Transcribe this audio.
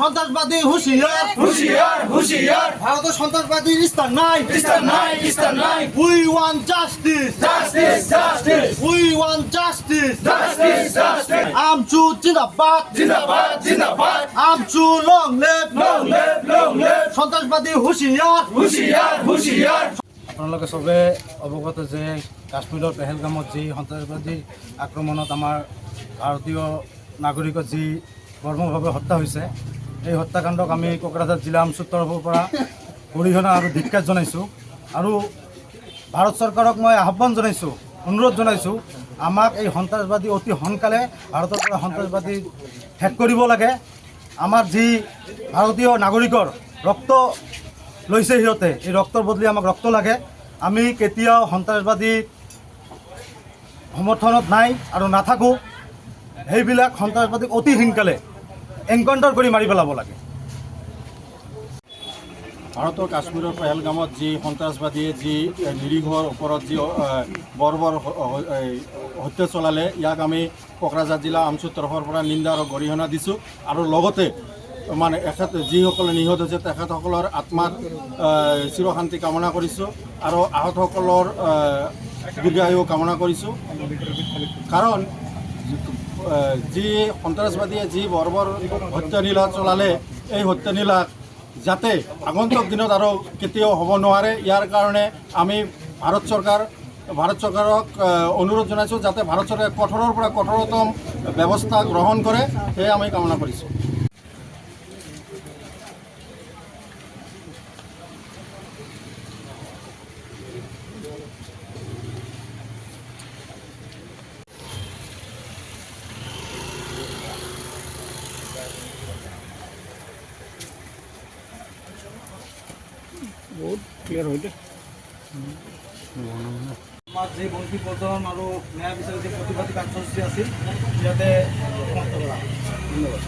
সন্ত্রাসবাদী হুঁশিয়ার হুঁশিয়ার হুঁশিয়ার ভারতের সন্ত্রাসবাদীর স্থান নাই স্থান নাই we want justice justice justice we want justice justice justice AAMSU জিন্দাবাদ জিন্দাবাদ জিন্দাবাদ AAMSU long live long live সন্ত্রাসবাদী হুঁশিয়ার হুঁশিয়ার হুঁশিয়ার আপোনালোকে চবে অৱগত যে কাশ্মীৰৰ পেহেলগামত যি সন্ত্ৰাসবাদী আক্ৰমণত আমাৰ ভাৰতীয় নাগৰিকৰ যি বৰ্মভাৱে হত্যা হৈছে, এই হত্যাকাণ্ডক আমি কোকৰাঝাৰ জিলা আমচুৰ তৰফৰ পৰা গৰিহণা আৰু ধিক্কাৰ জনাইছোঁ। আৰু ভাৰত চৰকাৰক মই আহ্বান জনাইছোঁ, অনুৰোধ জনাইছোঁ, আমাক এই সন্ত্ৰাসবাদী অতি সোনকালে ভাৰতৰ পৰা সন্ত্ৰাসবাদী শেষ কৰিব লাগে। আমাৰ যি ভাৰতীয় নাগৰিকৰ ৰক্ত লৈছে সিহঁতে, এই ৰক্তৰ বদলি আমাক ৰক্ত লাগে। আমি কেতিয়াও সন্ত্ৰাসবাদী সমৰ্থনত নাই আৰু নাথাকোঁ। সেইবিলাক সন্ত্ৰাসবাদীক অতি সোনকালে এনকাউণ্টাৰ কৰি মাৰি পেলাব লাগে। ভাৰতৰ কাশ্মীৰৰ পেহেলগামত যি সন্ত্ৰাসবাদীয়ে যি নিৰীহৰ ওপৰত যি বৰ্বৰ হত্যা চলালে, ইয়াক আমি কোকৰাঝাৰ জিলা আমচুৰ তৰফৰ পৰা নিন্দা আৰু গৰিহণা দিছোঁ। আৰু লগতে মানে যিসকলে নিহত হৈছে তেখেতসকলৰ আত্মাত চিৰশান্তি কামনা কৰিছোঁ আৰু আহতসকলৰ দীৰ্ঘায়ু কামনা কৰিছোঁ। কাৰণ যি সন্ত্ৰাসবাদীয়ে যি বৰ্বৰ হত্যালীলা চলালে, এই হত্যালীলাক যাতে আগন্তুক দিনত আৰু কেতিয়াও হ'ব নোৱাৰে, ইয়াৰ কাৰণে আমি ভাৰত চৰকাৰক অনুৰোধ জনাইছোঁ যাতে ভাৰত চৰকাৰে কঠোৰৰ পৰা কঠোৰতম ব্যৱস্থা গ্ৰহণ কৰে, সেয়ে আমি কামনা কৰিছোঁ। বহুত ক্লিয়াৰ হৈছে। আমাৰ যি বন্তি প্ৰজ্বলন আৰু ন্যায় বিচাৰি যি প্ৰতিবাদী কাৰ্যসূচী আছিল, ইয়াতে সমাপ্ত কৰা। ধন্যবাদ।